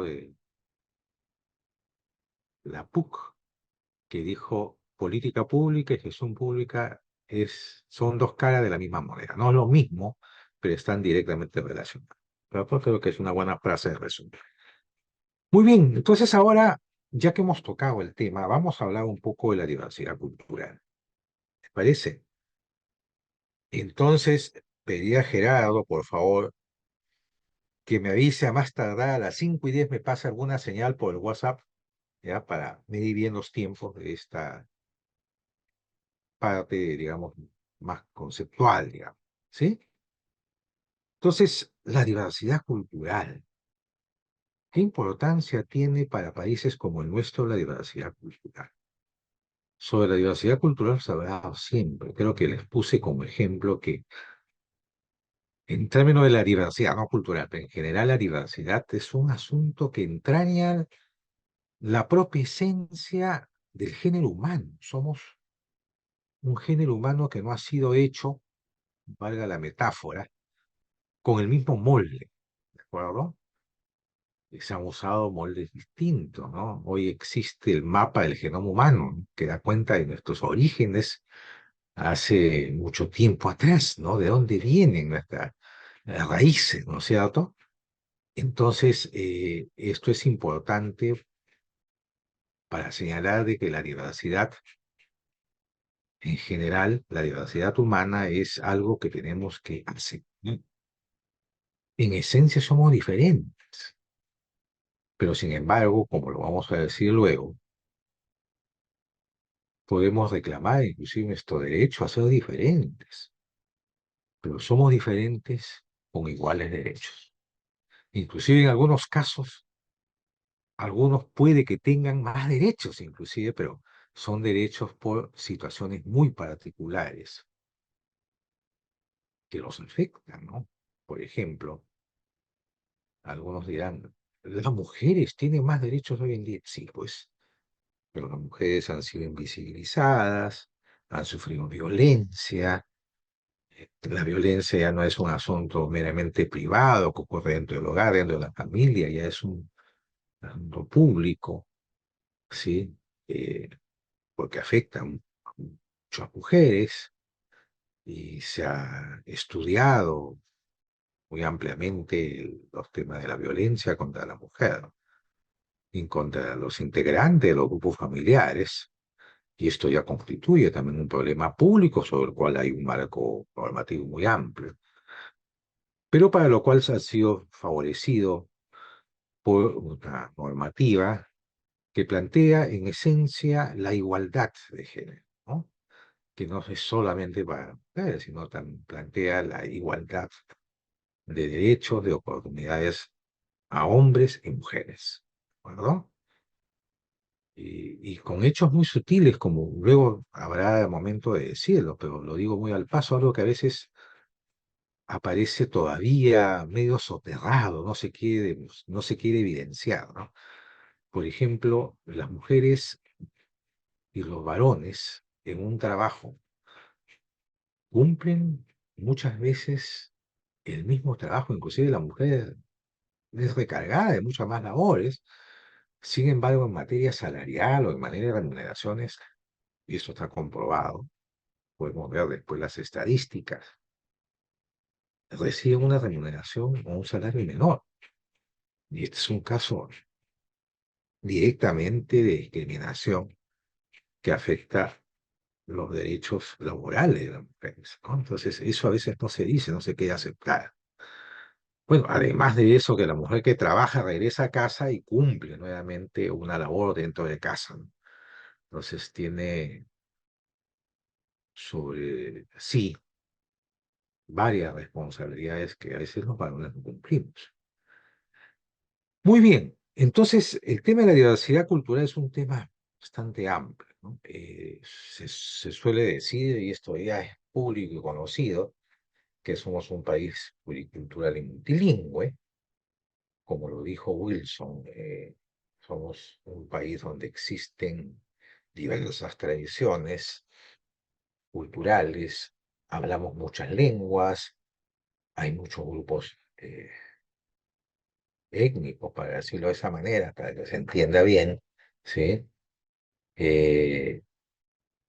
de la PUC, que dijo política pública y gestión pública son dos caras de la misma moneda. No es lo mismo, pero están directamente relacionadas. Pero pues creo que es una buena frase de resumen. Muy bien, entonces ahora, ya que hemos tocado el tema, vamos a hablar un poco de la diversidad cultural. ¿Te parece? Entonces, pedí a Gerardo, por favor, que me avise a más tardar a las 5:10 me pase alguna señal por el WhatsApp, ya, para medir bien los tiempos de esta parte, digamos, más conceptual, digamos, ¿sí? Entonces, la diversidad cultural. ¿Qué importancia tiene para países como el nuestro la diversidad cultural? Sobre la diversidad cultural se ha hablado siempre. Creo que les puse como ejemplo que en términos de la diversidad, no cultural, pero en general la diversidad es un asunto que entraña la propia esencia del género humano. Somos un género humano que no ha sido hecho, valga la metáfora, con el mismo molde, ¿de acuerdo? Se han usado moldes distintos, ¿no? Hoy existe el mapa del genoma humano, ¿no?, que da cuenta de nuestros orígenes hace mucho tiempo atrás, ¿no? De dónde vienen nuestras raíces, ¿no es cierto? Entonces, esto es importante para señalar de que la diversidad, en general, la diversidad humana es algo que tenemos que aceptar. En esencia somos diferentes, pero sin embargo, como lo vamos a decir luego, podemos reclamar inclusive nuestro derecho a ser diferentes, pero somos diferentes con iguales derechos. Inclusive en algunos casos, algunos puede que tengan más derechos inclusive, pero son derechos por situaciones muy particulares que los afectan, ¿no? Por ejemplo, algunos dirán, las mujeres tienen más derechos hoy en día. Sí, pues, pero las mujeres han sido invisibilizadas, han sufrido violencia. La violencia ya no es un asunto meramente privado que ocurre dentro del hogar, dentro de la familia, ya es un asunto público, ¿sí? Eh, Porque afecta a muchas mujeres y se ha estudiado muy ampliamente los temas de la violencia contra la mujer y contra los integrantes de los grupos familiares. Y esto ya constituye también un problema público sobre el cual hay un marco normativo muy amplio, pero para lo cual se ha sido favorecido por una normativa que plantea en esencia la igualdad de género, ¿no? Que no es solamente para mujeres, sino también plantea la igualdad de derechos, de oportunidades a hombres y mujeres, ¿de acuerdo? Y con hechos muy sutiles, como luego habrá momento de decirlo, pero lo digo muy al paso, algo que a veces aparece todavía medio soterrado, no se quiere evidenciar, ¿no? Por ejemplo, las mujeres y los varones en un trabajo cumplen muchas veces el mismo trabajo, inclusive la mujer es recargada de muchas más labores. Sin embargo, en materia salarial o en materia de remuneraciones, y esto está comprobado, podemos ver después las estadísticas, reciben una remuneración o un salario menor. Y este es un caso directamente de discriminación que afecta los derechos laborales de las mujeres, ¿no? Entonces, eso a veces no se dice, no se queda aceptar. Bueno, además de eso, que la mujer que trabaja regresa a casa y cumple nuevamente una labor dentro de casa, ¿no? Entonces, tiene sobre sí varias responsabilidades que a veces los varones no cumplimos. Muy bien, entonces el tema de la diversidad cultural es un tema bastante amplio, ¿no? Se suele decir, y esto ya es público y conocido, que somos un país pluricultural y multilingüe, como lo dijo Wilson. Somos un país donde existen diversas tradiciones culturales, hablamos muchas lenguas, hay muchos grupos étnico, para decirlo de esa manera, para que se entienda bien, ¿sí? Eh,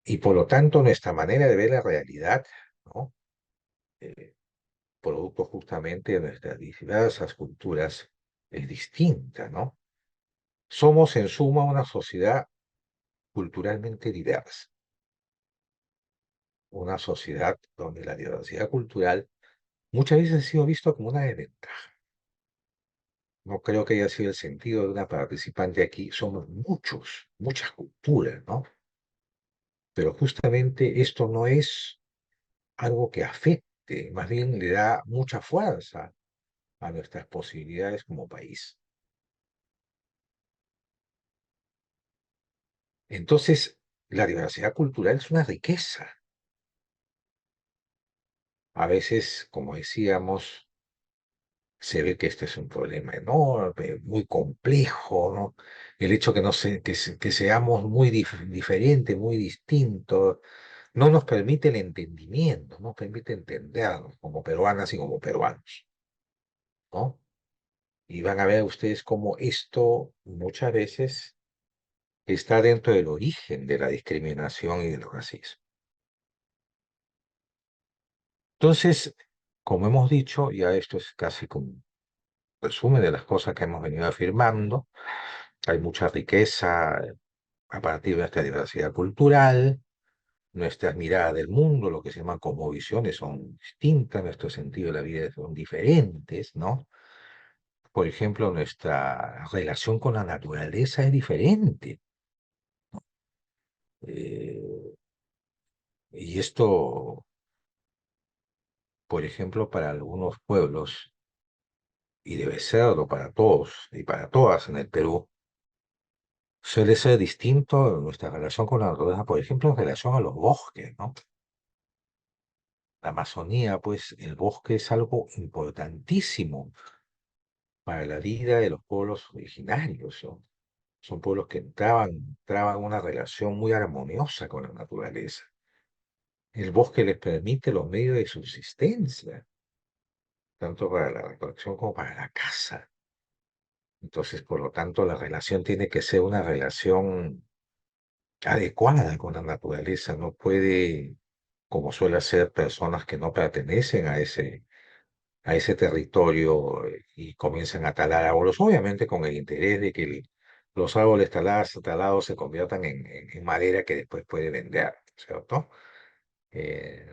y por lo tanto, nuestra manera de ver la realidad, ¿no? Eh, Producto justamente de nuestras diversas culturas, es distinta, ¿no? Somos en suma una sociedad culturalmente diversa, una sociedad donde la diversidad cultural muchas veces ha sido visto como una desventaja. No creo que haya sido el sentido de una participante aquí. Somos muchos, muchas culturas, ¿no? Pero justamente esto no es algo que afecte, más bien le da mucha fuerza a nuestras posibilidades como país. Entonces, la diversidad cultural es una riqueza. A veces, como decíamos, se ve que este es un problema enorme, muy complejo, ¿no? El hecho que, no se, que seamos muy diferentes, muy distintos, no nos permite el entendimiento, no nos permite entendernos como peruanas y como peruanos, ¿no? Y van a ver ustedes cómo esto muchas veces está dentro del origen de la discriminación y del racismo. Entonces, como hemos dicho, ya esto es casi como un resumen de las cosas que hemos venido afirmando. Hay mucha riqueza a partir de nuestra diversidad cultural, nuestras miradas del mundo, lo que se llama cosmovisiones, son distintas, nuestro sentido de la vida son diferentes, ¿no? Por ejemplo, nuestra relación con la naturaleza es diferente. Eh, y esto, por ejemplo, para algunos pueblos, y debe serlo para todos y para todas en el Perú, suele ser distinto nuestra relación con la naturaleza, por ejemplo, en relación a los bosques, ¿no? La Amazonía, pues el bosque es algo importantísimo para la vida de los pueblos originarios, ¿no? Son pueblos que entraban en una relación muy armoniosa con la naturaleza. El bosque les permite los medios de subsistencia, tanto para la recolección como para la caza. Entonces, por lo tanto, la relación tiene que ser una relación adecuada con la naturaleza. No puede, como suele hacer personas que no pertenecen a ese territorio y comienzan a talar árboles, obviamente con el interés de que los árboles talados se conviertan en madera que después puede vender, ¿cierto?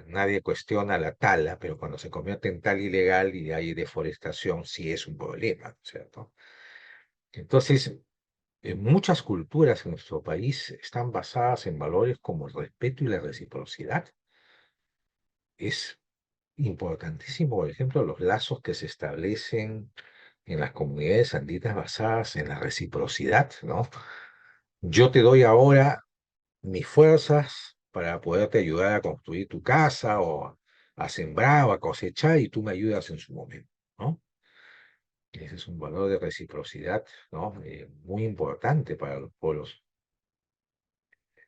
Nadie cuestiona la tala, pero cuando se convierte en tala ilegal y hay deforestación, sí es un problema, ¿cierto? Entonces, muchas culturas en nuestro país están basadas en valores como el respeto y la reciprocidad. Es importantísimo, por ejemplo, los lazos que se establecen en las comunidades andinas basadas en la reciprocidad, ¿no? Yo te doy ahora mis fuerzas para poderte ayudar a construir tu casa o a sembrar o a cosechar y tú me ayudas en su momento, ¿no? Ese es un valor de reciprocidad, ¿no? Muy importante para los pueblos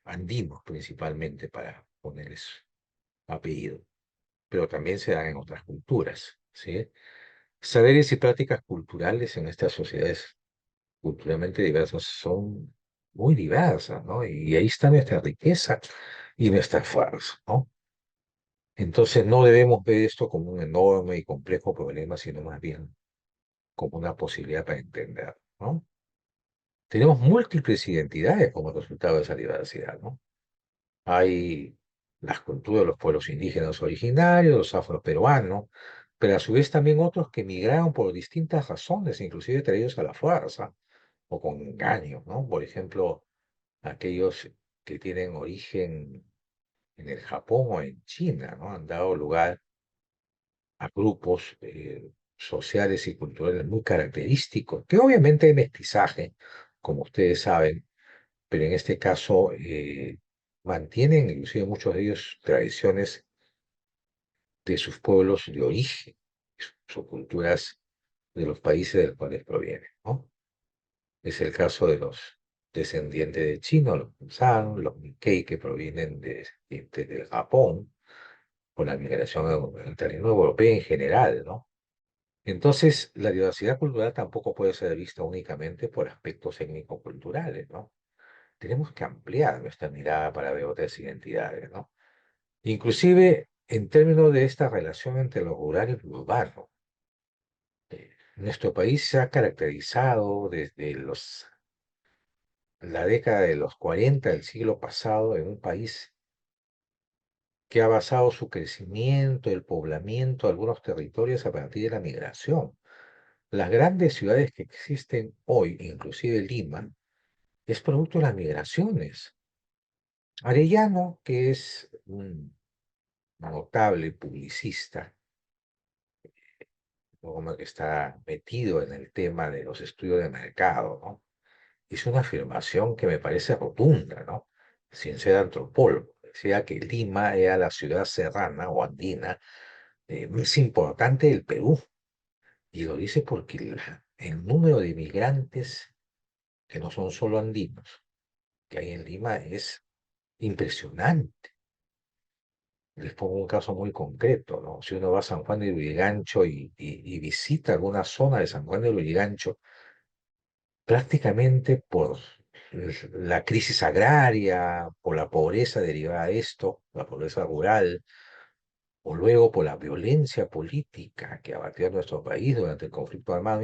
andinos, principalmente, para ponerles apellido, pero también se dan en otras culturas, ¿sí? Saberes y prácticas culturales en estas sociedades culturalmente diversas son muy diversas, ¿no? Y ahí está nuestra riqueza y nuestra fuerza, ¿no? Entonces no debemos ver esto como un enorme y complejo problema, sino más bien como una posibilidad para entender, ¿no? Tenemos múltiples identidades como resultado de esa diversidad, ¿no? Hay las culturas de los pueblos indígenas originarios, los afroperuanos, pero a su vez también otros que migraron por distintas razones, inclusive traídos a la fuerza o con engaño, ¿no? Por ejemplo, aquellos que tienen origen en el Japón o en China, ¿no? Han dado lugar a grupos sociales y culturales muy característicos, que obviamente hay mestizaje, como ustedes saben, pero en este caso mantienen, inclusive muchos de ellos, tradiciones de sus pueblos de origen, sus culturas de los países de los cuales provienen, ¿no? Es el caso de los descendientes de chinos, los Kushan, los Nikkei, que provienen del Japón, con la migración al terreno europeo en general, ¿no? Entonces, la diversidad cultural tampoco puede ser vista únicamente por aspectos étnico-culturales, ¿no? Tenemos que ampliar nuestra mirada para ver otras identidades, ¿no? Inclusive en términos de esta relación entre lo rural y lo urbano. Nuestro país se ha caracterizado desde la década de los 40 del siglo pasado en un país que ha basado su crecimiento, el poblamiento de algunos territorios a partir de la migración. Las grandes ciudades que existen hoy, inclusive Lima, es producto de las migraciones. Arellano, que es un notable publicista, como que está metido en el tema de los estudios de mercado, ¿no? Hizo una afirmación que me parece rotunda, ¿no? Sin ser antropólogo. Decía que Lima era la ciudad serrana o andina más importante del Perú. Y lo dice porque el número de inmigrantes que no son solo andinos que hay en Lima es impresionante. Les pongo un caso muy concreto, ¿no? Si uno va a San Juan de Lurigancho y visita alguna zona de San Juan de Lurigancho, prácticamente por la crisis agraria, por la pobreza derivada de esto, la pobreza rural, o luego por la violencia política que abatió a nuestro país durante el conflicto armado,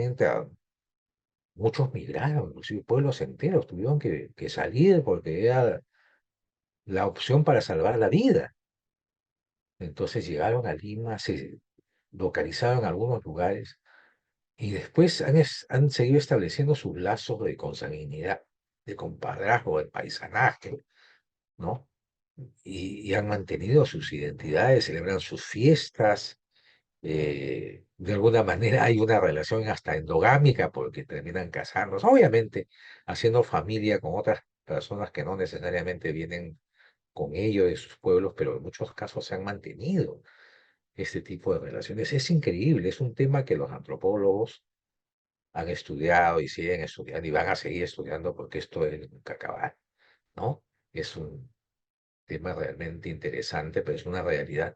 muchos migraron, inclusive pueblos enteros tuvieron que salir porque era la opción para salvar la vida. Entonces llegaron a Lima, se localizaron en algunos lugares y después han seguido estableciendo sus lazos de consanguinidad, de compadrazgo, de paisanaje, ¿no? Y han mantenido sus identidades, celebran sus fiestas. De alguna manera hay una relación hasta endogámica porque terminan casándose, obviamente haciendo familia con otras personas que no necesariamente vienen con ellos de sus pueblos, pero en muchos casos se han mantenido este tipo de relaciones. Es increíble, es un tema que los antropólogos han estudiado y siguen estudiando y van a seguir estudiando porque esto es nunca acabar, ¿no? Es un tema realmente interesante, pero es una realidad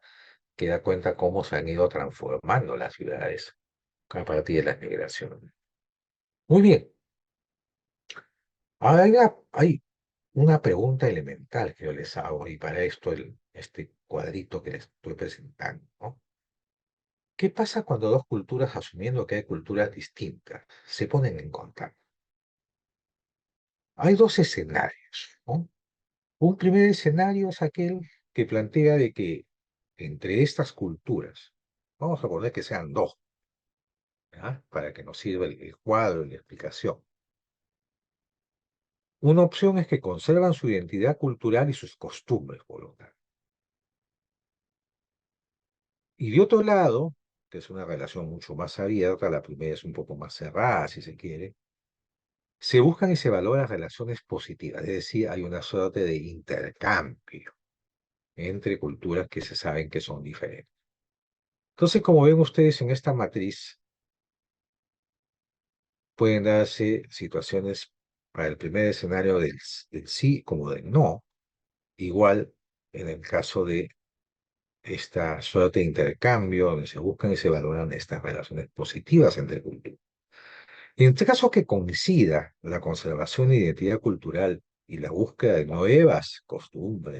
que da cuenta cómo se han ido transformando las ciudades a partir de las migraciones. Muy bien, ahora hay una pregunta elemental que yo les hago y para esto este cuadrito que les estoy presentando, ¿no? ¿Qué pasa cuando dos culturas, asumiendo que hay culturas distintas, se ponen en contacto? Hay dos escenarios, ¿no? Un primer escenario es aquel que plantea de que entre estas culturas, vamos a poner que sean dos, ¿ya? Para que nos sirva el cuadro y la explicación. Una opción es que conservan su identidad cultural y sus costumbres, por lo tanto. Y de otro lado, que es una relación mucho más abierta, la primera es un poco más cerrada, si se quiere, se buscan y se valoran relaciones positivas, es decir, hay una suerte de intercambio entre culturas que se saben que son diferentes. Entonces, como ven ustedes en esta matriz, pueden darse situaciones para el primer escenario del sí como del no, igual en el caso de esta suerte de intercambio, donde se buscan y se valoran estas relaciones positivas entre culturas. En este caso que coincida la conservación de identidad cultural y la búsqueda de nuevas costumbres,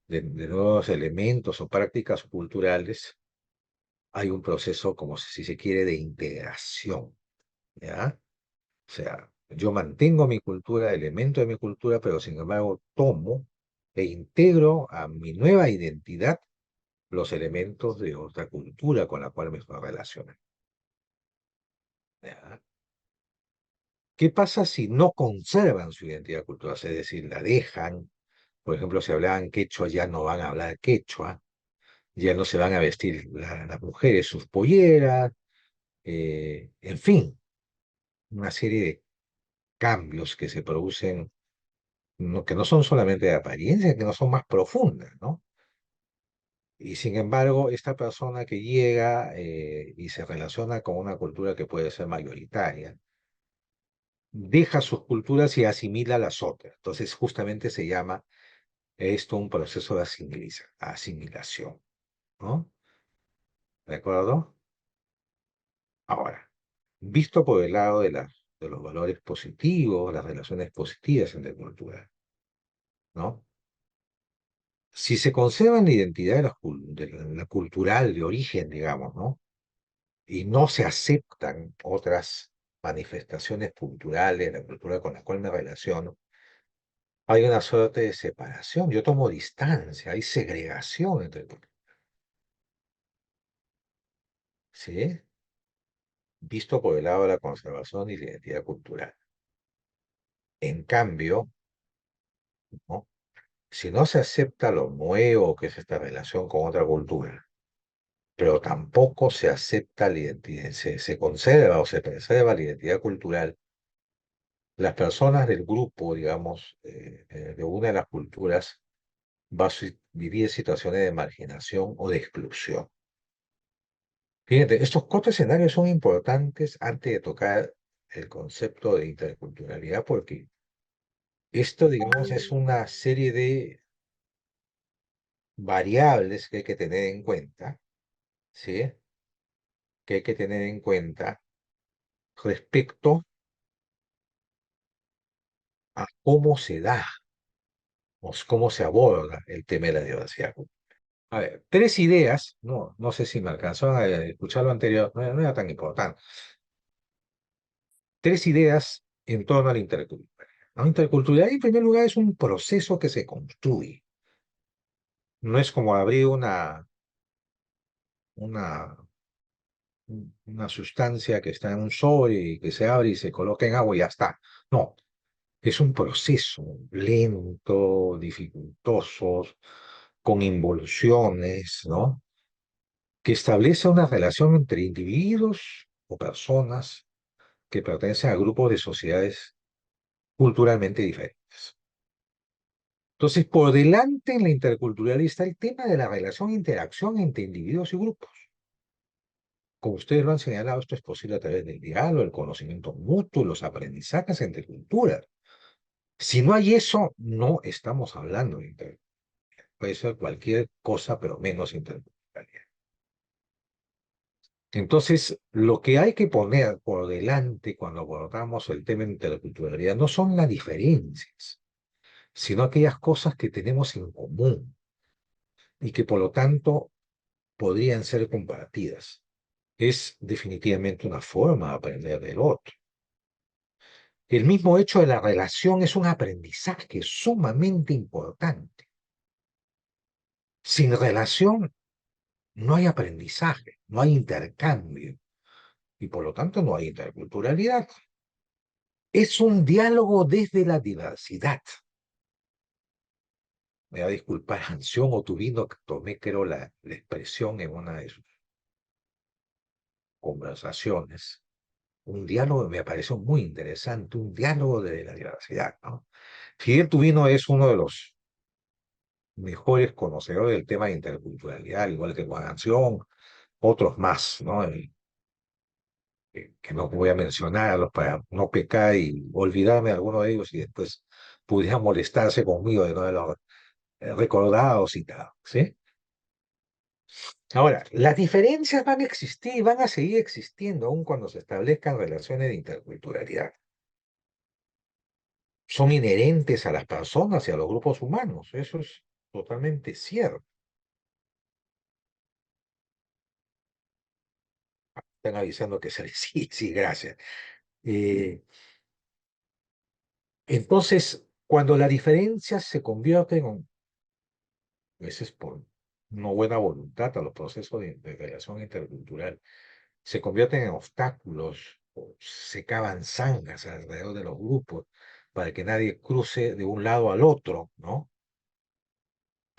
de nuevos elementos o prácticas culturales, hay un proceso, como si se quiere, de integración, ¿ya? O sea, yo mantengo mi cultura, elemento de mi cultura, pero sin embargo tomo e integro a mi nueva identidad los elementos de otra cultura con la cual me estoy relacionando, ¿ya? ¿Qué pasa si no conservan su identidad cultural? Es decir, la dejan. Por ejemplo, si hablaban quechua, ya no van a hablar quechua, ya no se van a vestir las mujeres sus polleras, en fin, una serie de cambios que se producen, que no son solamente de apariencia, que no son más profundas, ¿no? Y sin embargo, esta persona que llega y se relaciona con una cultura que puede ser mayoritaria, deja sus culturas y asimila las otras. Entonces, justamente se llama esto un proceso de asimilación, ¿no? ¿De acuerdo? visto por el lado de los valores positivos, las relaciones positivas entre culturas, ¿no? Si se conserva la identidad de la cultural de origen, digamos, ¿no? Y no se aceptan otras manifestaciones culturales de la cultura con la cual me relaciono, hay una suerte de separación. Yo tomo distancia, hay segregación entre culturas, ¿sí? Visto por el lado de la conservación y la identidad cultural. En cambio, ¿no? Si no se acepta lo nuevo que es esta relación con otra cultura, pero tampoco se acepta la identidad, se conserva o se preserva la identidad cultural, las personas del grupo, digamos, de una de las culturas, va a vivir situaciones de marginación o de exclusión. Fíjate, estos cuatro escenarios son importantes antes de tocar el concepto de interculturalidad, porque esto, digamos, es una serie de variables que hay que tener en cuenta, ¿sí? Que hay que tener en cuenta respecto a cómo se da o cómo se aborda el tema de la diversidad. A ver, tres ideas, no sé si me alcanzó a escuchar lo anterior, no era tan importante. Tres ideas en torno a la interculturalidad. La interculturalidad, en primer lugar, es un proceso que se construye. No es como abrir una, una sustancia que está en un sobre y que se abre y se coloca en agua y ya está. No, es un proceso lento, dificultoso, con involuciones, ¿no? Que establece una relación entre individuos o personas que pertenecen a grupos de sociedades culturalmente diferentes. Entonces, por delante en la interculturalidad está el tema de la relación e interacción entre individuos y grupos. Como ustedes lo han señalado, esto es posible a través del diálogo, el conocimiento mutuo, los aprendizajes entre culturas. Si no hay eso, no estamos hablando de interculturalidad. Puede ser cualquier cosa, pero menos interculturalidad. Entonces, lo que hay que poner por delante cuando abordamos el tema de interculturalidad no son las diferencias, sino aquellas cosas que tenemos en común y que por lo tanto podrían ser compartidas. Es definitivamente una forma de aprender del otro. El mismo hecho de la relación es un aprendizaje sumamente importante. Sin relación no hay aprendizaje, no hay intercambio y por lo tanto no hay interculturalidad. Es un diálogo desde la diversidad. Me va a disculpar Anción Oturino, que tomé, creo, la expresión en una de sus conversaciones. Un diálogo me pareció muy interesante, un diálogo de la diversidad, ¿no? Fidel Tubino es uno de los mejores conocedores del tema de interculturalidad, al igual que Juan Anción, otros más, ¿no? Que no voy a mencionarlos para no pecar y olvidarme de alguno de ellos y después pudiera molestarse conmigo de no haberlos recordado o citado, ¿sí? Ahora, las diferencias van a existir y van a seguir existiendo aun cuando se establezcan relaciones de interculturalidad. Son inherentes a las personas y a los grupos humanos. Eso es totalmente cierto. Están avisando que se sí, sí, gracias. Eh, entonces, cuando las diferencias se convierten, a veces por no buena voluntad a los procesos de relación intercultural, se convierten en obstáculos o se cavan zanjas alrededor de los grupos para que nadie cruce de un lado al otro, ¿no?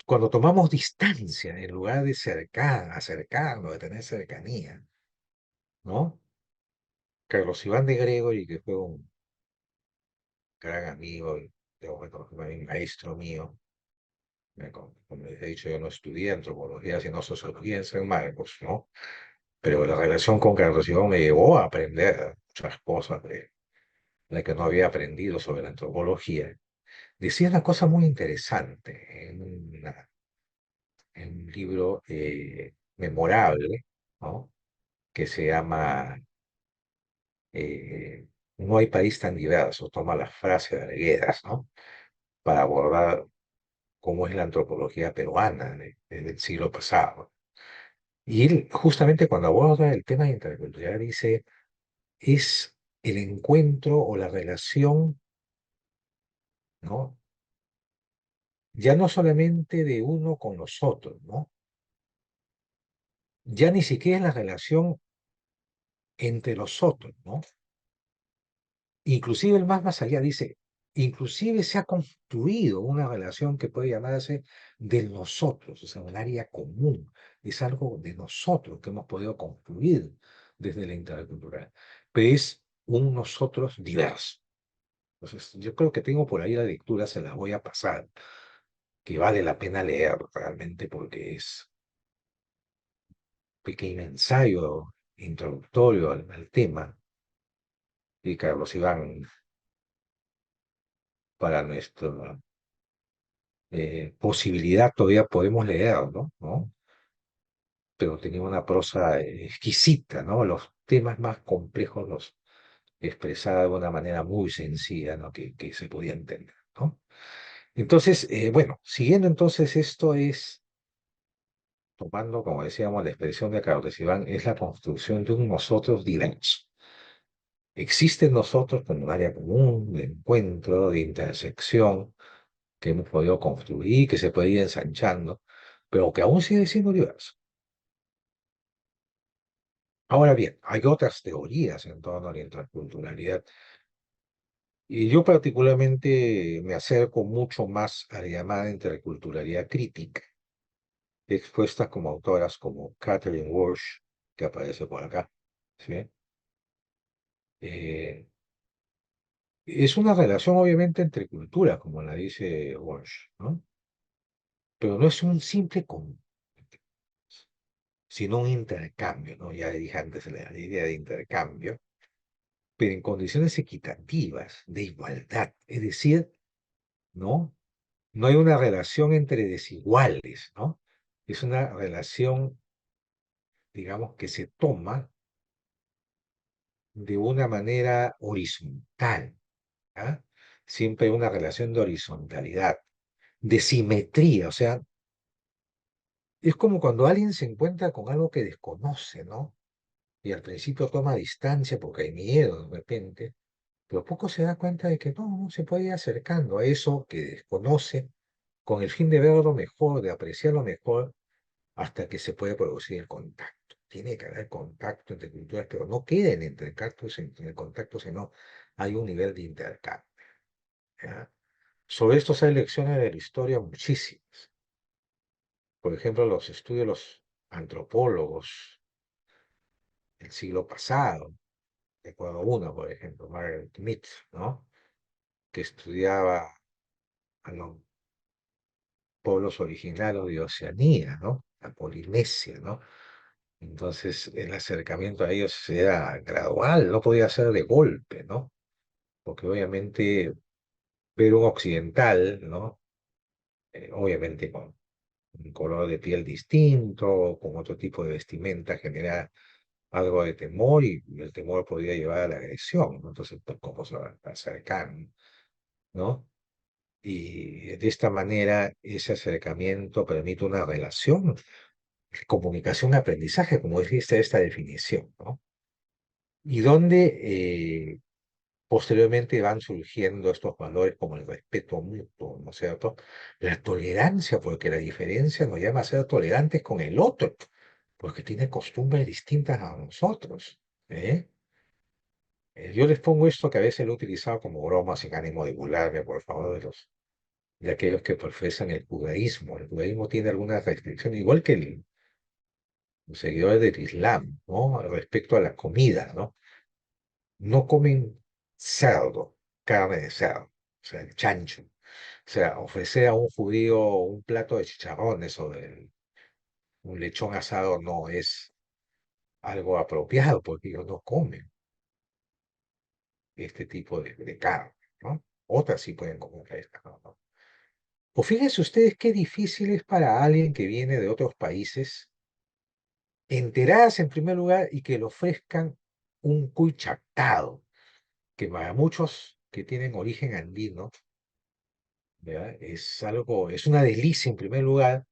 Cuando tomamos distancia en lugar de acercarnos, de tener cercanía, ¿no? Carlos Iván de Gregory, que fue un gran amigo, y debo reconocer también maestro mío, como les he dicho, yo no estudié antropología, sino sociología en San Marcos, ¿no? Pero la relación con Carlos Iván me llevó a aprender muchas cosas de la que no había aprendido sobre la antropología. Decía una cosa muy interesante en un libro memorable, ¿no? Que se llama eh, no hay país tan diverso, toma la frase de Arguedas, ¿no? Para abordar cómo es la antropología peruana del siglo pasado. Y él, justamente cuando aborda el tema de interculturalidad, dice, es el encuentro o la relación, ¿no? Ya no solamente de uno con los otros, ¿no? Ya ni siquiera es la relación entre los otros, ¿no? Inclusive el más allá dice, inclusive se ha construido una relación que puede llamarse de nosotros, o sea, un área común, es algo de nosotros que hemos podido construir desde la intercultural, pero es un nosotros diverso. Entonces, yo creo que tengo por ahí la lectura, se las voy a pasar, que vale la pena leer realmente porque es un pequeño ensayo introductorio al tema, y Carlos Iván, para nuestra posibilidad todavía podemos leer, ¿no? Pero tenía una prosa exquisita, ¿no? Los temas más complejos los expresaba de una manera muy sencilla, ¿no? Que se podía entender, ¿no? Entonces, bueno, siguiendo entonces esto es, tomando, como decíamos, la expresión de Carlos Iván, es la construcción de un nosotros diverso. Existen nosotros como un área común de encuentro, de intersección, que hemos podido construir, que se puede ir ensanchando, pero que aún sigue siendo diverso. Ahora bien, hay otras teorías en torno a la interculturalidad y yo particularmente me acerco mucho más a la llamada interculturalidad crítica, expuestas como autoras como Catherine Walsh, que aparece por acá, ¿sí? Eh, es una relación obviamente entre culturas, como la dice Walsh, ¿no? Pero no es un simple sino un intercambio, ¿no? Ya dije antes la idea de intercambio, pero en condiciones equitativas, de igualdad, es decir, ¿no? No hay una relación entre desiguales, ¿no? Es una relación, digamos, que se toma de una manera horizontal, ¿ah? Siempre una relación de horizontalidad, de simetría, o sea, es como cuando alguien se encuentra con algo que desconoce, ¿no? Y al principio toma distancia porque hay miedo de repente, pero poco se da cuenta de que no se puede ir acercando a eso que desconoce con el fin de verlo mejor, de apreciarlo mejor hasta que se puede producir el contacto. Tiene que haber contacto entre culturas, pero no queden entre en el contacto, sino hay un nivel de intercambio. ¿Ya? Sobre esto hay lecciones de la historia muchísimas. Por ejemplo, los estudios de los antropólogos del siglo pasado. Recuerdo uno, por ejemplo, Margaret Mead, ¿no? Que estudiaba a los pueblos originarios de Oceanía, ¿no? La Polinesia, ¿no? Entonces, el acercamiento a ellos era gradual, no podía ser de golpe, ¿no? Porque obviamente ver un occidental, ¿no? Obviamente con un color de piel distinto, con otro tipo de vestimenta, genera algo de temor y el temor podría llevar a la agresión, ¿no? Entonces, pues, ¿cómo se acercan, ¿no? Y de esta manera ese acercamiento permite una relación, comunicación, aprendizaje, como dijiste esta definición, ¿no? Y donde posteriormente van surgiendo estos valores como el respeto mutuo, ¿no es cierto? La tolerancia, porque la diferencia nos llama a ser tolerantes con el otro, porque tiene costumbres distintas a nosotros. ¿Eh? Yo les pongo esto que a veces lo he utilizado como broma sin ánimo de burlarme, por favor, de aquellos que profesan el judaísmo. El judaísmo tiene algunas restricciones, igual que los seguidores del Islam, ¿no? Respecto a la comida, ¿no? No comen cerdo, carne de cerdo, o sea, el chancho. O sea, ofrecer a un judío un plato de chicharrones o de un lechón asado no es algo apropiado porque ellos no comen este tipo de carne, ¿no? Otras sí pueden comer esta, ¿no? O fíjense ustedes qué difícil es para alguien que viene de otros países enterarse en primer lugar y que le ofrezcan un cuy chactado, que para muchos que tienen origen andino, ¿verdad? Es algo, es una delicia en primer lugar,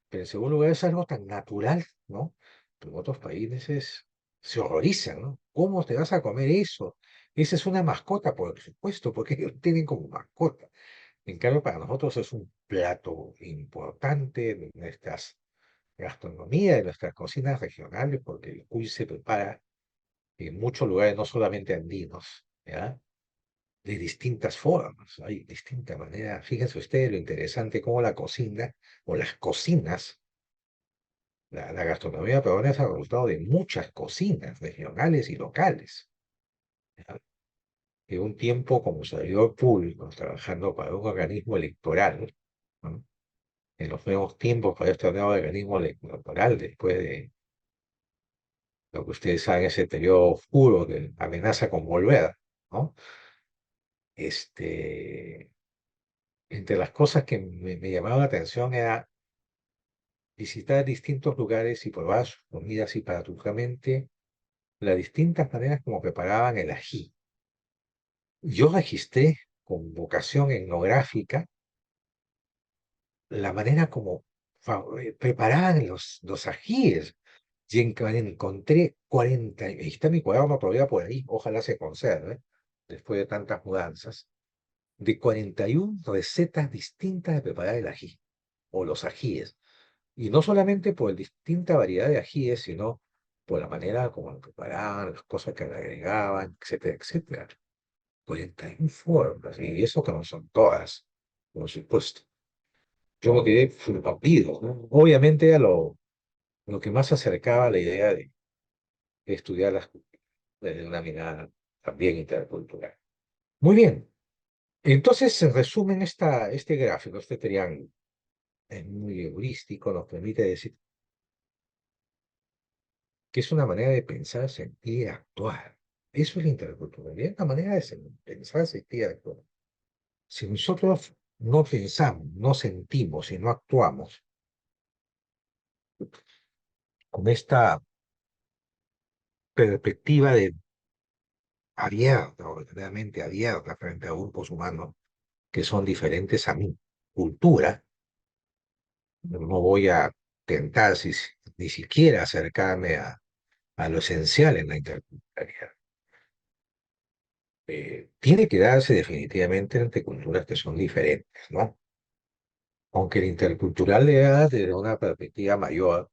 pero en segundo lugar es algo tan natural, ¿no? Pero en otros países se horrorizan, ¿no? ¿Cómo te vas a comer eso? Esa es una mascota, por supuesto, porque ellos tienen como mascota. En cambio, para nosotros es un plato importante de nuestras gastronomía, de nuestras cocinas regionales, porque el cuy se prepara en muchos lugares, no solamente andinos, ¿ya? De distintas formas, hay distintas maneras. Fíjense ustedes lo interesante cómo la cocina o las cocinas, la gastronomía peruana es el resultado de muchas cocinas regionales y locales. ¿Ya? En un tiempo como servidor público, trabajando para un organismo electoral, ¿no? En los nuevos tiempos para este nuevo organismo electoral, después de lo que ustedes saben, ese periodo oscuro que amenaza con volver, ¿no? Este, entre las cosas que me llamaban la atención era visitar distintos lugares y probar sus comidas y paradójicamente las distintas maneras como preparaban el ají. Yo registré con vocación etnográfica la manera como preparaban los ajíes. Y encontré 40, y está mi cuaderno todavía por ahí, ojalá se conserve, después de tantas mudanzas, de 41 recetas distintas de preparar el ají, o los ajíes. Y no solamente por la distinta variedad de ajíes, sino por la manera como lo preparaban, las cosas que le agregaban, etcétera, etcétera. 41 formas, y eso que no son todas, por supuesto. Yo me quedé sorprendido, ¿no? Obviamente a lo que más se acercaba a la idea de estudiar las culturas desde una mirada también intercultural. Muy bien. Entonces, en resumen, este gráfico, este triángulo, es muy heurístico, nos permite decir que es una manera de pensar, sentir y actuar. Eso es la interculturalidad, una manera de pensar, sentir y actuar. Si nosotros no pensamos, no sentimos y no actuamos con esta perspectiva de abierta, verdaderamente abierta frente a grupos humanos que son diferentes a mi cultura, no voy a tentar ni siquiera acercarme a lo esencial en la interculturalidad. Tiene que darse definitivamente entre culturas que son diferentes, ¿no? Aunque la interculturalidad desde una perspectiva mayor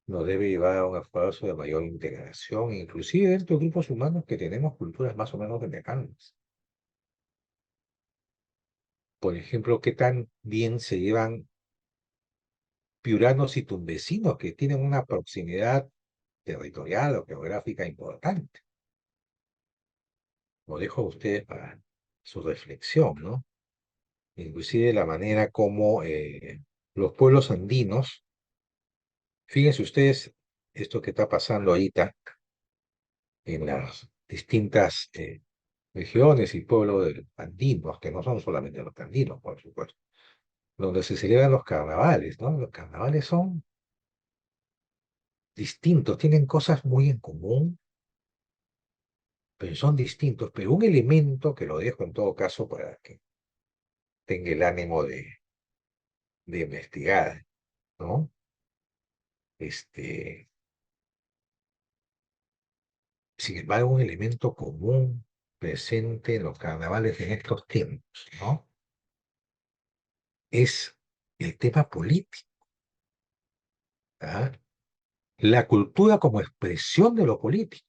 nos debe llevar a un esfuerzo de mayor integración, inclusive dentro de grupos humanos que tenemos culturas más o menos semejantes. Por ejemplo, qué tan bien se llevan piuranos y tumbesinos que tienen una proximidad territorial o geográfica importante. Lo dejo a ustedes para su reflexión, ¿no? Inclusive la manera como los pueblos andinos, fíjense ustedes esto que está pasando ahorita en las distintas regiones y pueblos andinos, que no son solamente los andinos, por supuesto, donde se celebran los carnavales, ¿no? Los carnavales son distintos, tienen cosas muy en común, pero son distintos, pero un elemento que lo dejo en todo caso para que tenga el ánimo de investigar, ¿no? Este, sin embargo, un elemento común presente en los carnavales en estos tiempos, ¿no? Es el tema político, ¿ah? La cultura como expresión de lo político.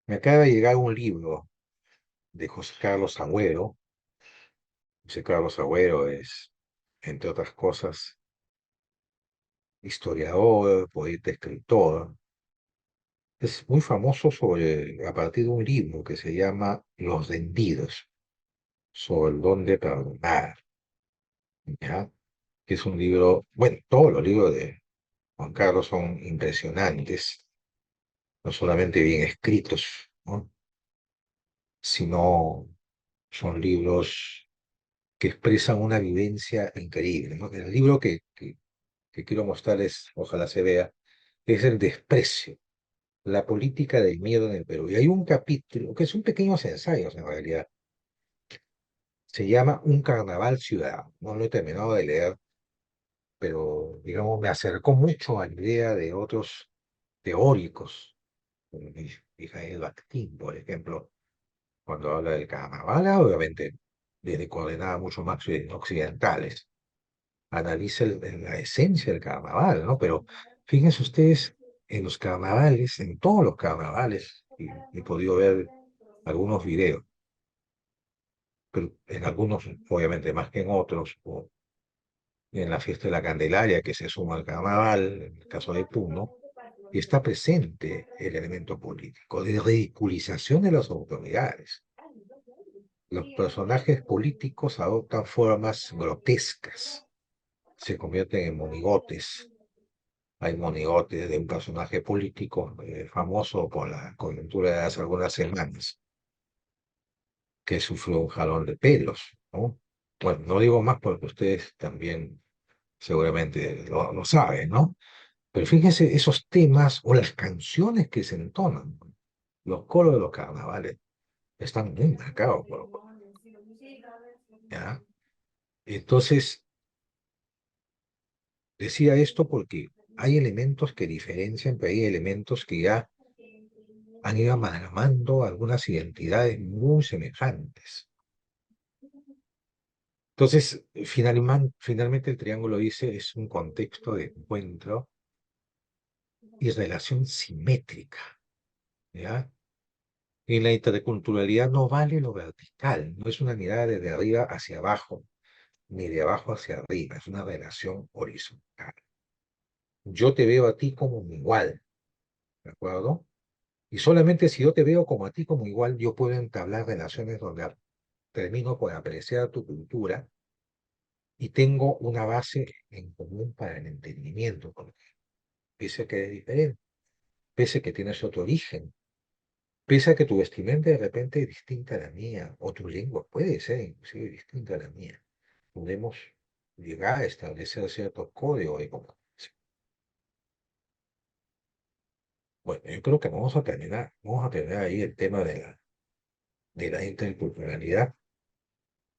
Me acaba de llegar un libro de José Carlos Agüero. José Carlos Agüero es, entre otras cosas, historiador, poeta, escritor. Es muy famoso a partir de un libro que se llama Los Vendidos, sobre el don de perdonar, ¿ya? Que es un libro, bueno, todos los libros de Juan Carlos son impresionantes, no solamente bien escritos, ¿no? Sino son libros que expresan una vivencia increíble, ¿no? El libro que quiero mostrarles, ojalá se vea, es El Desprecio, La política del miedo en el Perú. Y hay un capítulo, que son pequeños ensayos en realidad, se llama Un carnaval ciudadano. No lo he terminado de leer, pero digamos me acercó mucho a la idea de otros teóricos, como Mijael Bakhtin, por ejemplo, cuando habla del carnaval, obviamente desde coordenadas mucho más occidentales, analiza la esencia del carnaval, ¿no? Pero fíjense ustedes, en los carnavales, en todos los carnavales, y he podido ver algunos videos, pero en algunos obviamente más que en otros, o en la fiesta de la Candelaria, que se suma al carnaval, en el caso de Puno, y está presente el elemento político, de ridiculización de las autoridades. Los personajes políticos adoptan formas grotescas, se convierten en monigotes. Hay monigotes de un personaje político famoso por la coyuntura de hace algunas semanas, que sufrió un jalón de pelos, ¿no? Bueno, no digo más porque ustedes también seguramente lo saben, ¿no? Pero fíjense esos temas o las canciones que se entonan, los coros de los carnavales, están muy marcados ¿ya? Entonces, decía esto porque hay elementos que diferencian, pero hay elementos que ya han ido amalgamando algunas identidades muy semejantes. Entonces, finalmente el triángulo dice es un contexto de encuentro y relación simétrica, ¿ya? En la interculturalidad no vale lo vertical, no es una mirada desde arriba hacia abajo, ni de abajo hacia arriba, es una relación horizontal. Yo te veo a ti como un igual, ¿de acuerdo? Y solamente si yo te veo como a ti como igual, yo puedo entablar relaciones donde termino por apreciar tu cultura y tengo una base en común para el entendimiento, porque pese a que es diferente, pese a que tienes otro origen, pese a que tu vestimenta de repente es distinta a la mía, o tu lengua puede ser inclusive distinta a la mía, podemos llegar a establecer ciertos códigos de comunicación. Bueno, yo creo que vamos a terminar ahí el tema de la interculturalidad,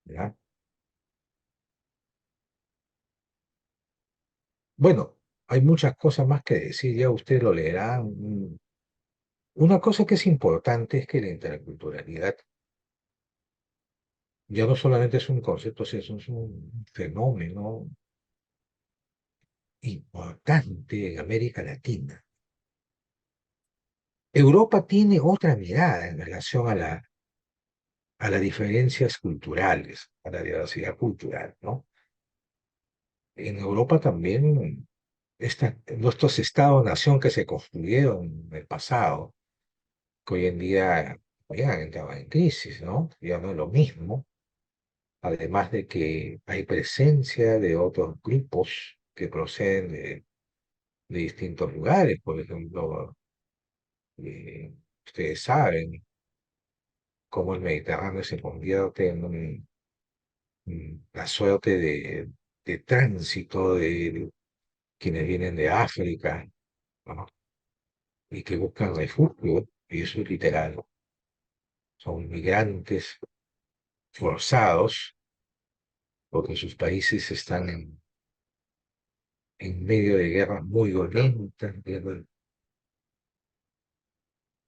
¿ya? Bueno, hay muchas cosas más que decir, ya ustedes lo leerán. Una cosa que es importante es que la interculturalidad ya no solamente es un concepto, sino es un fenómeno importante en América Latina. Europa tiene otra mirada en relación a las diferencias culturales, a la diversidad cultural, ¿no? En Europa también nuestros estados-nación que se construyeron en el pasado, que hoy en día ya han entrado en crisis, ¿no? Ya no es lo mismo, además de que hay presencia de otros grupos que proceden de distintos lugares, por ejemplo, ustedes saben cómo el Mediterráneo se convierte en una suerte de tránsito de quienes vienen de África, ¿no? Y que buscan refugio, y eso es literal, son migrantes forzados porque sus países están en medio de guerras muy violentas, guerras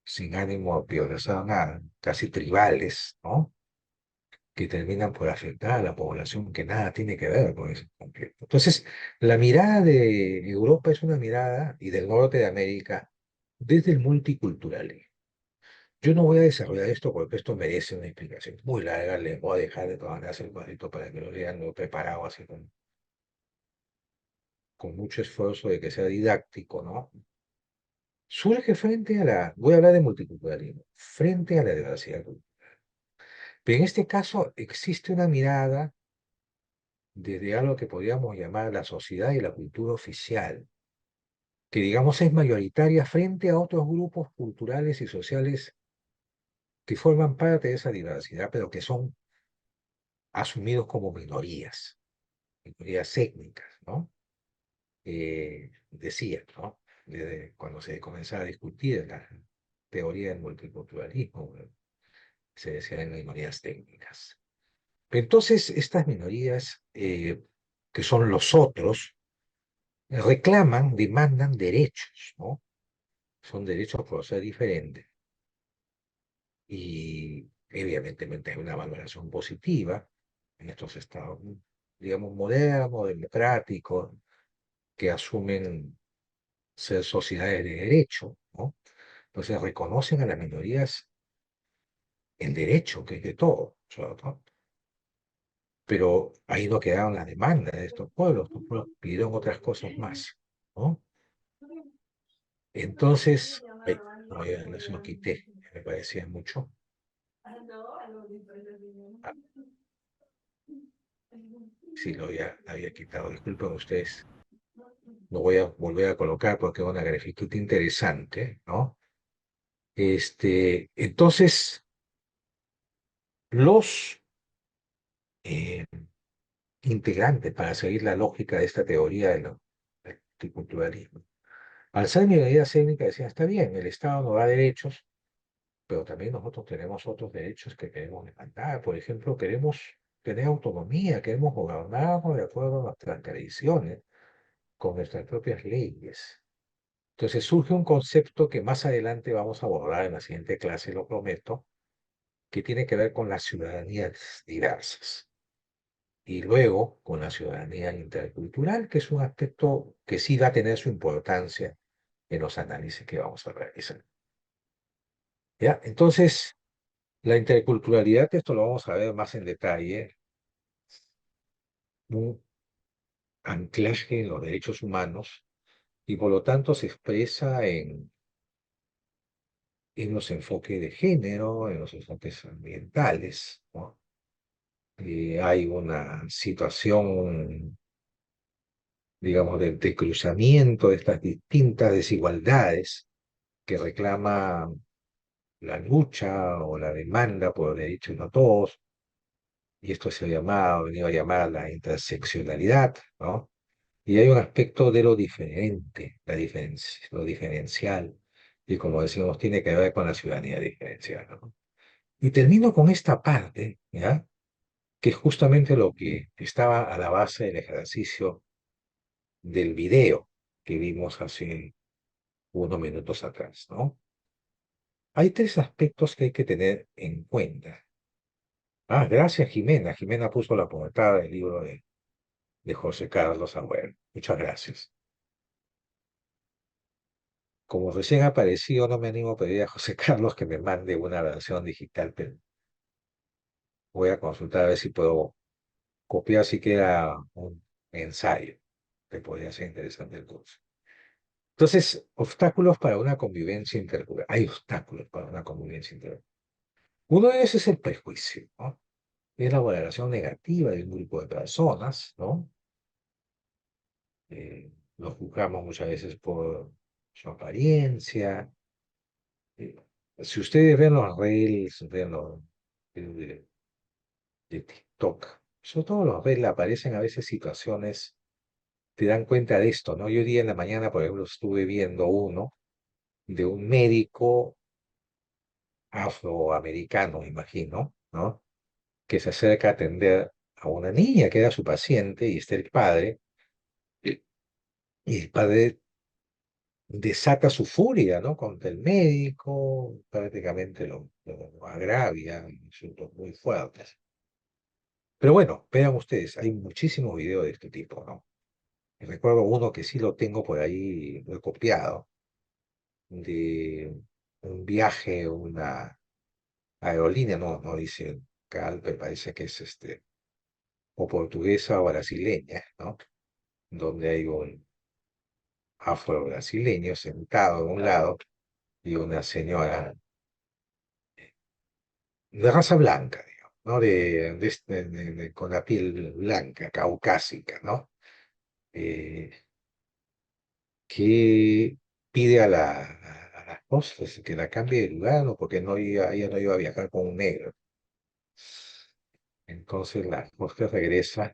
sin ánimo de priorizar nada, casi tribales, ¿no? Que terminan por afectar a la población que nada tiene que ver con ese conflicto. Entonces, la mirada de Europa es una mirada, y del norte de América, desde el multiculturalismo. Yo no voy a desarrollar esto porque esto merece una explicación muy larga, les voy a dejar de todas maneras el cuadrito para que lo lean lo preparado así con mucho esfuerzo de que sea didáctico, ¿no? Surge frente a voy a hablar de multiculturalismo, frente a la diversidad cultural. Pero en este caso existe una mirada desde algo que podríamos llamar la sociedad y la cultura oficial, que digamos es mayoritaria frente a otros grupos culturales y sociales que forman parte de esa diversidad, pero que son asumidos como minorías étnicas, ¿no? Decía, ¿no? desde cuando se comenzaba a discutir la teoría del multiculturalismo, se decían minorías técnicas. Entonces, estas minorías, que son los otros, reclaman, demandan derechos, ¿no? Son derechos por ser diferentes. Y evidentemente hay una valoración positiva en estos estados, digamos, modernos, democráticos, que asumen ser sociedades de derecho, ¿no? Entonces reconocen a las minorías el derecho, que es de todo, ¿no? Pero ahí no quedaron las demandas de estos pueblos pidieron otras cosas más, ¿no? Entonces, no, ya eso lo quité, me parecía mucho. Ah, sí, lo había quitado, disculpen ustedes. Lo voy a volver a colocar porque es una grafitud interesante, ¿no? Entonces, los eh, integrantes, para seguir la lógica de esta teoría del multiculturalismo, al ser minorías étnicas decían, está bien, el Estado nos da derechos, pero también nosotros tenemos otros derechos que queremos demandar. Por ejemplo, queremos tener autonomía, queremos gobernarnos de acuerdo a nuestras tradiciones, con nuestras propias leyes. Entonces surge un concepto que más adelante vamos a abordar en la siguiente clase, lo prometo, que tiene que ver con las ciudadanías diversas. Y luego con la ciudadanía intercultural, que es un aspecto que sí va a tener su importancia en los análisis que vamos a realizar. ¿Ya? Entonces, la interculturalidad, esto lo vamos a ver más en detalle, un anclaje en los derechos humanos y por lo tanto se expresa en los enfoques de género, en los enfoques ambientales, ¿no? Hay una situación, digamos, de cruzamiento de estas distintas desigualdades que reclama la lucha o la demanda por derechos no todos, y esto se ha llamado, venido a llamar la interseccionalidad, ¿no? Y hay un aspecto de lo diferente, lo diferencial, y como decimos, tiene que ver con la ciudadanía diferencial, ¿no? Y termino con esta parte, ¿ya? Que es justamente lo que estaba a la base del ejercicio del video que vimos hace unos minutos atrás, ¿no? Hay tres aspectos que hay que tener en cuenta. Ah, gracias Jimena. Jimena puso la portada del libro de José Carlos Agüero. Muchas gracias. Como recién ha aparecido, no me animo a pedir a José Carlos que me mande una versión digital, pero voy a consultar a ver si puedo copiar siquiera un ensayo que podría ser interesante el curso. Entonces, obstáculos para una convivencia intercultural. Hay obstáculos para una convivencia intercultural. Uno de ellos es el prejuicio, ¿no? Es la valoración negativa de un grupo de personas, ¿no? Los juzgamos muchas veces por su apariencia. Eh, si ustedes ven los reels, ven los videos de TikTok, sobre todo los reels, aparecen a veces situaciones, te dan cuenta de esto, ¿no? Yo hoy día en la mañana, por ejemplo, estuve viendo uno de un médico afroamericano, imagino, ¿no? Que se acerca a atender a una niña que era su paciente y está el padre, y el padre desata su furia, ¿no? Contra el médico, prácticamente lo agravia, insultos muy fuertes. Pero bueno, vean ustedes, hay muchísimos videos de este tipo, ¿no? Y recuerdo uno que sí lo tengo por ahí, lo he copiado, de un viaje, una aerolínea, no dice CAL, me parece que es o portuguesa o brasileña, ¿no? Donde hay un afro-brasileño sentado en un lado y una señora de raza blanca, digamos, ¿no? Con la piel blanca, caucásica, ¿no? Eh, que pide a la esposa que la cambie de lugar, ¿no? Porque ella no iba a viajar con un negro. Entonces la esposa regresa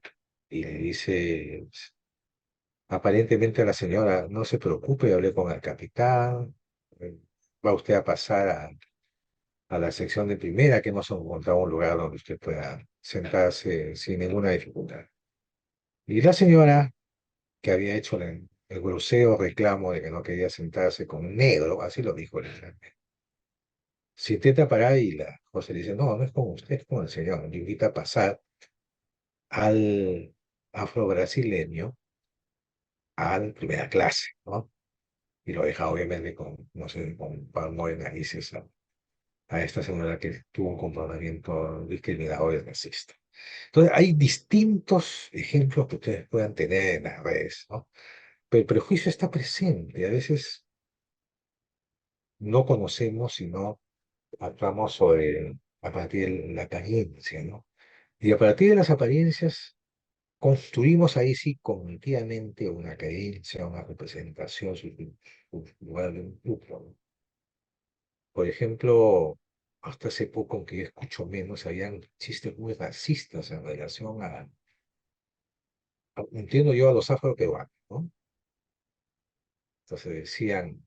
y le dice, Aparentemente la señora, no se preocupe, hablé con el capitán, eh, va usted a pasar a la sección de primera, que hemos encontrado un lugar donde usted pueda sentarse sin ninguna dificultad. Y la señora, que había hecho el grosero reclamo de que no quería sentarse con un negro, así lo dijo literalmente. Se intenta parar y la José le dice, no, no es con usted, es con el señor. Le invita a pasar al afro-brasileño a primera clase, ¿no? Y lo deja obviamente con, no sé, con un palmo de narices a esta señora que tuvo un comportamiento discriminador y racista. Entonces, hay distintos ejemplos que ustedes puedan tener en las redes, ¿no? Pero el prejuicio está presente. A veces no conocemos, sino actuamos a partir de la apariencia, ¿no? Y a partir de las apariencias, construimos ahí sí cognitivamente una creencia, una representación subjetiva de un grupo, ¿no? Por ejemplo, hasta hace poco, aunque yo escucho menos, habían chistes muy racistas en relación entiendo yo, a los afroperuanos, ¿no? Entonces decían,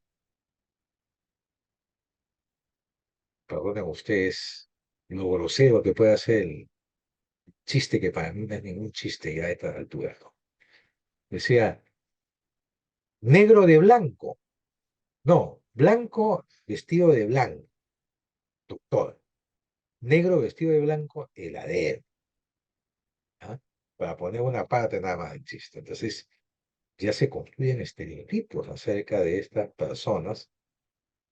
perdonen ustedes lo grosero que puede hacer el chiste, que para mí no es ningún chiste ya a esta altura, ¿no? Decía, negro de blanco, no, blanco vestido de blanco, doctor, negro vestido de blanco, heladero, ¿ah? Para poner una parte nada más del chiste. Entonces, ya se construyen estereotipos acerca de estas personas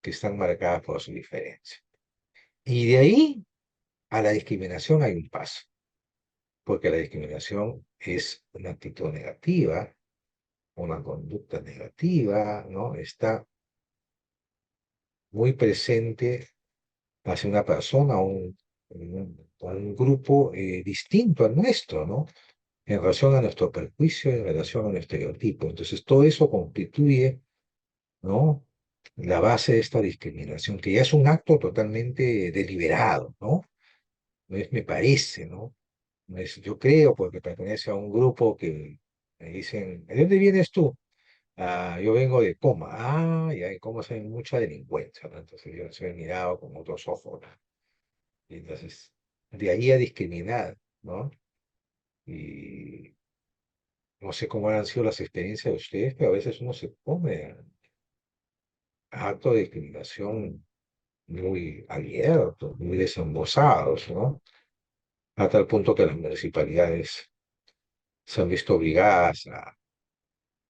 que están marcadas por su diferencia. Y de ahí a la discriminación hay un paso, porque la discriminación es una actitud negativa, una conducta negativa, ¿no? Está muy presente hacia una persona o un grupo distinto al nuestro, ¿no? En relación a nuestro perjuicio, en relación a nuestro estereotipo. Entonces, todo eso constituye, ¿no? La base de esta discriminación, que ya es un acto totalmente deliberado, ¿no? No es me parece, ¿no? No es yo creo porque pertenece a un grupo que me dicen, ¿de dónde vienes tú? Ah, yo vengo de Coma. Ah, y hay Coma hay mucha delincuencia, ¿no? Entonces yo soy mirado con otros ojos, ¿no? Y entonces, de ahí a discriminar, ¿no? Y no sé cómo han sido las experiencias de ustedes, pero a veces uno se pone a actos de discriminación muy abiertos, muy desembosados, ¿no? A tal punto que las municipalidades se han visto obligadas a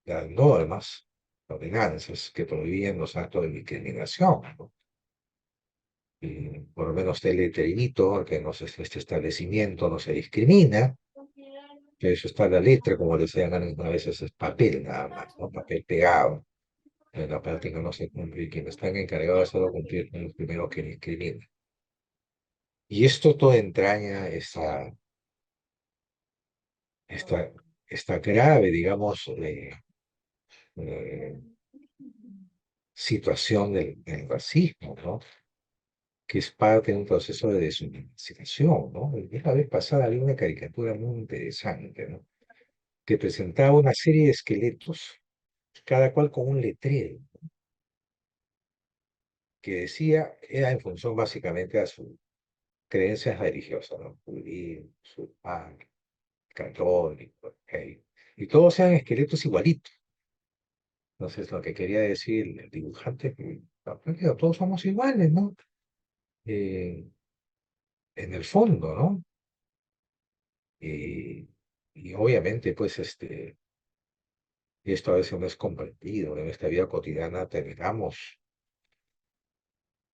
dar normas, ordenanzas que prohíben los actos de discriminación, ¿no? Y por lo menos este letrerito, que no se, este establecimiento no se discrimina, que eso está en la letra, como decían a veces es papel nada más, ¿no? Papel pegado. En la práctica no se cumple y quienes están encargados de hacerlo cumplir son los primeros que discriminan. Y esto todo entraña esta, esta grave, digamos, eh, situación del racismo, ¿no? Que es parte de un proceso de deshumanización, ¿no? La vez pasada había una caricatura muy interesante, ¿no? Que presentaba una serie de esqueletos, cada cual con un letrero, que decía, era en función básicamente a sus creencias religiosas, ¿no? Judío, musulmán, católico, ok. Y todos eran esqueletos igualitos. Entonces, lo que quería decir el dibujante, que no, todos somos iguales, ¿no? Eh, en el fondo, ¿no? Y, y obviamente, pues, esto a veces no es comprendido. En esta vida cotidiana terminamos,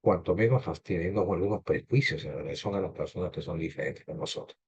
cuanto menos, teniendo algunos prejuicios en relación a las personas que son diferentes de nosotros.